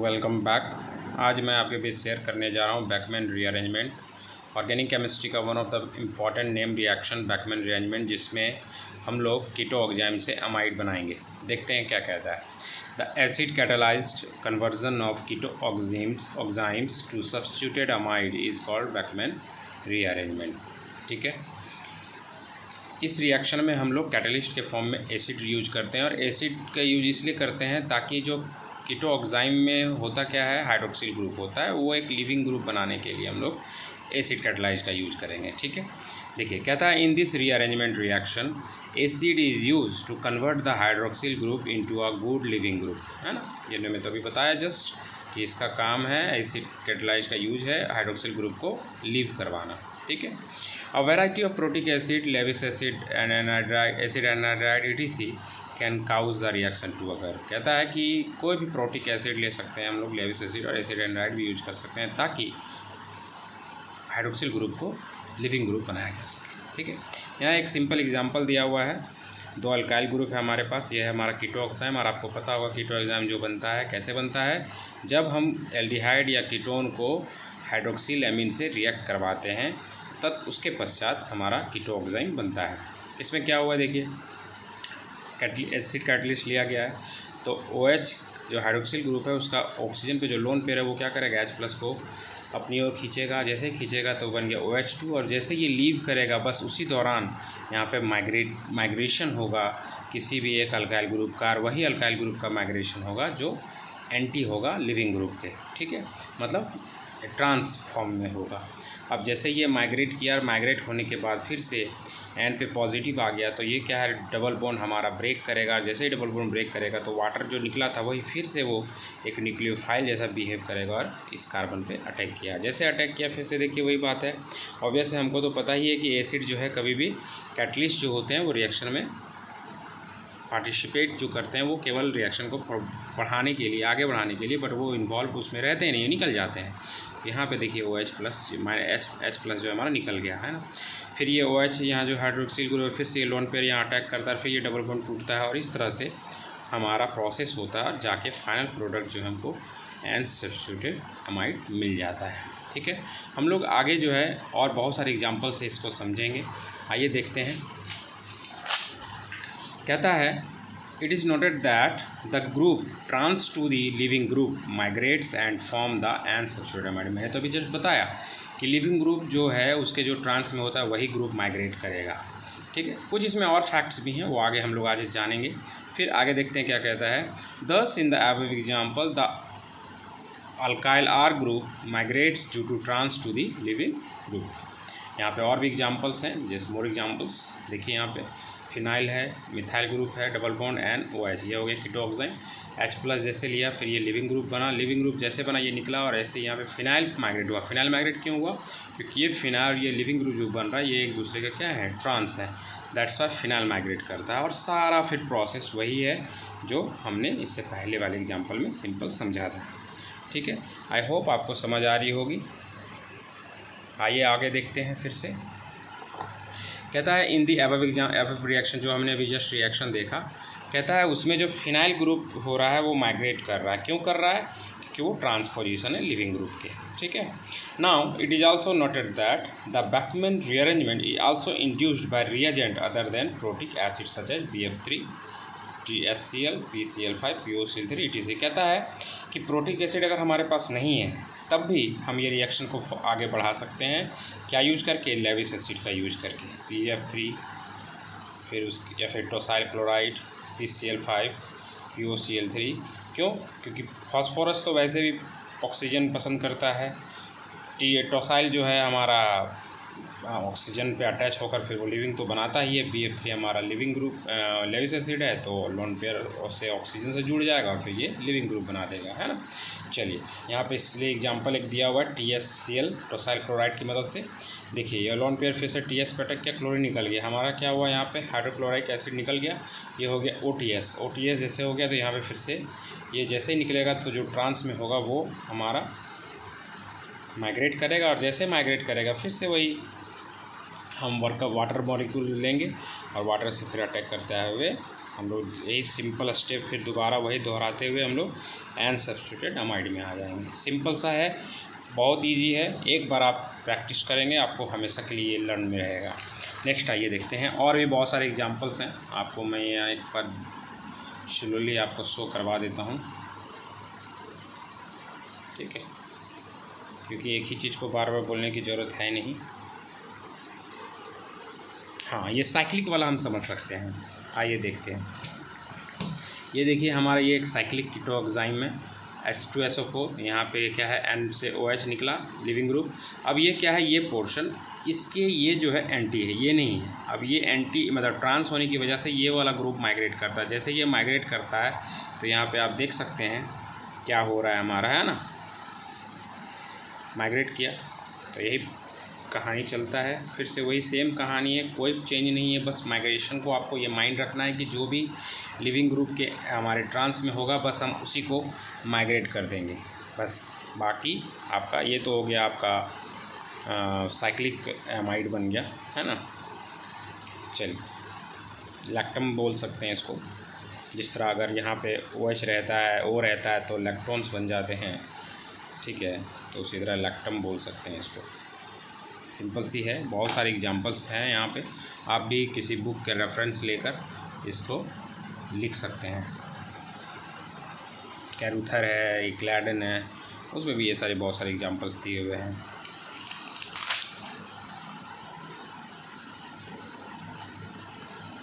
Welcome back. आज मैं आपके बीच शेयर करने जा रहा हूँ बैकमैन रीअरेंजमेंट, ऑर्गेनिक केमिस्ट्री का one of the important name reaction Beckmann rearrangement, जिसमें हम लोग कीटोऑक्साइम से अमाइड बनाएंगे। देखते हैं क्या कहता है। The acid catalyzed conversion of ketoximes to substituted amide is called Beckmann rearrangement. ठीक है, इस रिएक्शन में हम लोग कैटलिस्ट के फॉर्म में एसिड यूज करते हैं, और एसिड का यूज इसलिए करते हैं ताकि जो कीटोऑक्साइम में होता क्या है, हाइड्रोक्सिल ग्रुप होता है, वो एक लिविंग ग्रुप बनाने के लिए हम लोग एसिड कैटलाइज का यूज करेंगे। ठीक है, देखिए कहता है in this rearrangement reaction acid is use to convert the hydroxyl group into a good leaving group, है ना। ये मैंने तो अभी बताया जस्ट कि इसका काम है, एसिड कैटलाइज का यूज है हाइड्रोक्सिल ग्रुप को लीव करवाना। ठीक है, a variety of protic acid, Lewis acid, acid anhydride etc can cause the reaction to occur. कहता है कि कोई भी प्रोटिक एसिड ले सकते हैं हम लोग, लेविस एसिड और एसिड एनाहाइड्राइड भी यूज कर सकते हैं ताकि हाइड्रोक्सिल ग्रुप को लिविंग ग्रुप बनाया जा सके। ठीक है, यहाँ एक सिंपल एग्जांपल दिया हुआ है। दो अल्काइल ग्रुप है हमारे पास, ये है हमारा कीटोऑक्साइम, और आपको पता होगा कीटोऑक्साइम जो बनता है कैसे बनता है, जब हम एल्डिहाइड या कीटोन को हाइड्रोक्सिल एमीन से रिएक्ट करवाते हैं तब उसके पश्चात हमारा कीटोऑक्साइम बनता है। इसमें क्या हुआ देखिए, एसिड कैटलिस्ट लिया गया है, तो OH जो हाइड्रोक्सिल ग्रुप है उसका ऑक्सीजन पे जो लोन पेयर है वो क्या करेगा, H+ को अपनी ओर खींचेगा। जैसे ही खींचेगा तो बन गया OH2, और जैसे ये लीव करेगा बस उसी दौरान यहाँ पे माइग्रेशन होगा किसी भी एक अल्काइल ग्रुप का, और वही अल्काइल ग्रुप का माइग्रेशन होगा जो एंटी होगा लिविंग ग्रुप के। ठीक है, मतलब ट्रांस फॉर्म में होगा। अब जैसे ये माइग्रेट किया, और माइग्रेट होने के बाद फिर से एन पे पॉजिटिव आ गया, तो ये क्या है, डबल बॉन्ड हमारा ब्रेक करेगा। जैसे ही डबल बॉन्ड ब्रेक करेगा तो वाटर जो निकला था वही फिर से वो एक न्यूक्लियोफाइल जैसा बिहेव करेगा और इस कार्बन पे अटैक किया। जैसे अटैक किया फिर से देखिए वही बात है। ऑब्वियसली हमको तो पता ही है कि एसिड जो है कभी भी कैटलिस्ट जो होते हैं वो रिएक्शन में पार्टिसिपेट जो करते हैं वो केवल रिएक्शन को बढ़ाने के लिए, आगे बढ़ाने के लिए, बट वो इन्वॉल्व उसमें रहते नहीं, निकल जाते हैं। यहाँ पे देखिए OH+ H+ जो हमारा निकल गया है ना। फिर ये OH यहाँ जो हाइड्रोक्सिल ग्रुप फिर से ये लोन पेयर यहाँ अटैक करता है, फिर ये डबल बॉन्ड टूटता है, और इस तरह से हमारा प्रोसेस होता है, और जाके फाइनल प्रोडक्ट जो है हमको एन सब्स्टिट्यूटेड अमाइड मिल जाता है। ठीक है, हम लोग आगे जो है और बहुत सारे एग्जाम्पल से इसको समझेंगे। आइए देखते हैं। कहता है it is noted that the group trans to the living group migrates and form the n substituted amide। मैंने तो अभी जस्ट बताया कि लिविंग ग्रुप जो है उसके जो ट्रांस में होता है वही ग्रुप माइग्रेट करेगा। ठीक है, कुछ इसमें और फैक्ट्स भी हैं, वो आगे हम लोग आज जानेंगे। फिर आगे देखते हैं क्या कहता है। Thus in the above example the alkyl R group migrates due to trans to the leaving group. यहाँ पे और भी एग्जाम्पल्स हैं, जैसे मोर एग्जाम्पल्स देखिए। यहाँ पे फिनाइल है, मिथाइल ग्रुप है, डबल बॉन्ड NOH, ये हो गया कीटोऑक्साइम। H+ जैसे लिया, फिर ये लिविंग ग्रुप बना, लिविंग ग्रुप जैसे बना ये निकला, और ऐसे यहाँ पे फिनाइल माइग्रेट हुआ। फिनाइल माइग्रेट क्यों हुआ, क्योंकि ये फिनाइल ये लिविंग ग्रुप जो बन रहा है ये एक दूसरे का क्या है, ट्रांस है, दैट्स वाई फिनाइल माइग्रेट करता है। और सारा फिर प्रोसेस वही है जो हमने इससे पहले वाले एग्जाम्पल में सिंपल समझा था। ठीक है, आई होप आपको समझ आ रही होगी। आइए आगे देखते हैं फिर से। कहता है इन दी अबव रिएक्शन, जो हमने अभी जस्ट रिएक्शन देखा, कहता है उसमें जो फिनाइल ग्रुप हो रहा है वो माइग्रेट कर रहा है। क्यों कर रहा है, क्योंकि वो ट्रांसपोजिशन है लिविंग ग्रुप के। ठीक है, now it is also noted that the Beckmann rearrangement is also induced by reagent other than protic acid such as BF3, TSCl, PCl5, POCl3 etc। कहता है कि प्रोटिक एसिड अगर हमारे पास नहीं है तब भी हम ये रिएक्शन को आगे बढ़ा सकते हैं। क्या यूज करके, लेविस एसिड का यूज करके, BF3, फिर उसकी या फिर टोसाइल क्लोराइड, PCl5, POCl3। क्यों, क्योंकि फॉस्फोरस तो वैसे भी ऑक्सीजन पसंद करता है। टोसाइल जो है हमारा ऑक्सीजन पे अटैच होकर फिर वो लिविंग तो बनाता ही है। BF3 हमारा लिविंग ग्रुप लेविस एसिड है, तो लोन पेयर उससे ऑक्सीजन से जुड़ जाएगा और फिर ये लिविंग ग्रुप बना देगा, है ना। चलिए यहाँ पे इसलिए एग्जांपल एक दिया हुआ है TSCl टोसाइल क्लोराइड की मदद से। देखिए ये लोन पेयर फिर से TS पे अटक किया, क्लोरीन निकल गया, हमारा क्या हुआ, यहाँ पे हाइड्रोक्लोराइक एसिड निकल गया, ये हो गया OTS जैसे हो गया। तो यहाँ पे फिर से ये जैसे ही निकलेगा तो जो ट्रांस में होगा वो हमारा माइग्रेट करेगा, और जैसे माइग्रेट करेगा फिर से वही हम वाटर मॉलिक्यूल लेंगे और वाटर से फिर अटैक करते हुए हम लोग यही सिंपल स्टेप फिर दोबारा वही दोहराते हुए हम लोग एन सब्स्टिट्यूटेड अमाइड में आ जाएंगे। सिंपल सा है, बहुत इजी है, एक बार आप प्रैक्टिस करेंगे आपको हमेशा के लिए लर्न में रहेगा। नेक्स्ट आइए देखते हैं, और भी बहुत सारे एग्जांपल्स हैं, आपको मैं यहाँ एक बार स्लोली आपको शो करवा देता हूँ, ठीक है, क्योंकि एक ही चीज़ को बार बार बोलने की ज़रूरत है नहीं। हाँ, ये साइक्लिक वाला हम समझ सकते हैं, आइए देखते हैं। ये देखिए हमारा ये एक साइक्लिक कीटोएंजाइम है, H2SO4, यहाँ पे क्या है N से OH निकला लिविंग ग्रुप। अब ये क्या है, ये पोर्शन इसके ये जो है एंटी है, ये नहीं है। अब ये एंटी मतलब ट्रांस होने की वजह से ये वाला ग्रुप माइग्रेट करता है। जैसे ये माइग्रेट करता है तो यहाँ पे आप देख सकते हैं क्या हो रहा है हमारा, है ना, माइग्रेट किया तो यही कहानी चलता है। फिर से वही सेम कहानी है, कोई चेंज नहीं है, बस माइग्रेशन को आपको ये माइंड रखना है कि जो भी लिविंग ग्रुप के हमारे ट्रांस में होगा बस हम उसी को माइग्रेट कर देंगे बस। बाकी आपका ये तो हो गया आपका साइक्लिक एमाइड बन गया, है ना। चलिए लैक्टम बोल सकते हैं इसको, जिस तरह अगर यहाँ पे OH रहता है, O रहता है तो लैक्टोन्स बन जाते हैं, ठीक है, तो उसी तरह लैक्टम बोल सकते हैं इसको। सिंपल सी है, बहुत सारे एग्जांपल्स हैं यहाँ पे, आप भी किसी बुक के रेफरेंस लेकर इसको लिख सकते हैं। कैरूथर है, इक्लैडन है, उसमें भी ये सारे बहुत सारे एग्जांपल्स दिए हुए हैं।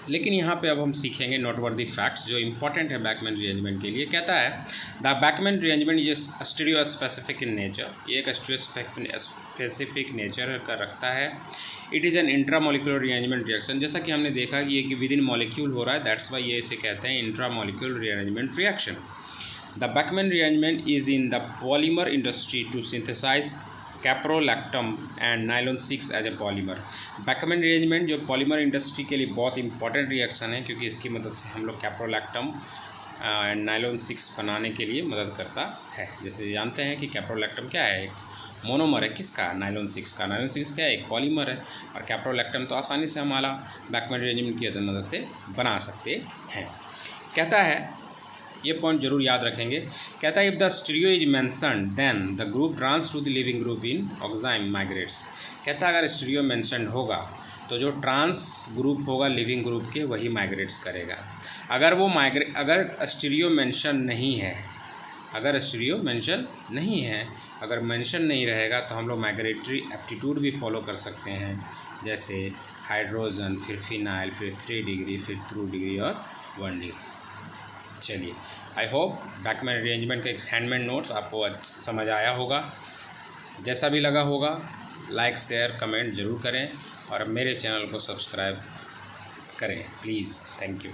लेकिन यहाँ पे अब हम सीखेंगे नोटवर्दी फैक्ट्स जो इंपॉर्टेंट है बैकमैन रीअरेंजमेंट के लिए। कहता है the Beckmann rearrangement is stereo specific in nature, ये एक स्टीरियो स्पेसिफिक नेचर का रखता है। It is an intramolecular rearrangement reaction, जैसा कि हमने देखा कि ये कि विद इन मॉलिक्यूल हो रहा है, दैट्स वाई ये इसे कहते हैं intramolecular rearrangement reaction. The Beckmann rearrangement is in the polymer industry to synthesize caprolactam and nylon 6 as a polymer. Beckmann rearrangement जो पॉलीमर इंडस्ट्री के लिए बहुत इंपॉर्टेंट रिएक्शन है, क्योंकि इसकी मदद से हम लोग कैप्रोलैक्टम एंड नाइलॉन 6 बनाने के लिए मदद करता है। जैसे जानते हैं कि कैप्रोलैक्टम क्या है, एक मोनोमर है, किसका, नाइलॉन 6 का। नाइलॉन 6 क्या है, एक पॉलीमर है, और कैप्रोलैक्टम तो आसानी से हमारा बैकमैन रीअरेंजमेंट की मदद से बना सकते हैं। कहता है, ये पॉइंट जरूर याद रखेंगे, कहता है if the stereo is mentioned then the group trans to the leaving group in oxime migrates. कहता है अगर स्टीरियो मेंशन्ड होगा तो जो ट्रांस ग्रुप होगा लिविंग ग्रुप के वही माइग्रेट्स करेगा। अगर स्टीरियो मेंशन नहीं है, अगर स्टीरियो मेंशन नहीं है, अगर मेंशन नहीं रहेगा तो हम लोग माइग्रेटरी एप्टीट्यूड भी फॉलो कर सकते हैं, जैसे हाइड्रोजन, फिर फिनाइल, फिर 3 डिग्री, फिर 2 डिग्री और 1 डिग्री। चलिए, आई होप बैकमैन रीअरेंजमेंट के हैंडमेड नोट्स आपको समझ आया होगा। जैसा भी लगा होगा लाइक, शेयर, कमेंट ज़रूर करें, और मेरे चैनल को सब्सक्राइब करें प्लीज़। Thank you.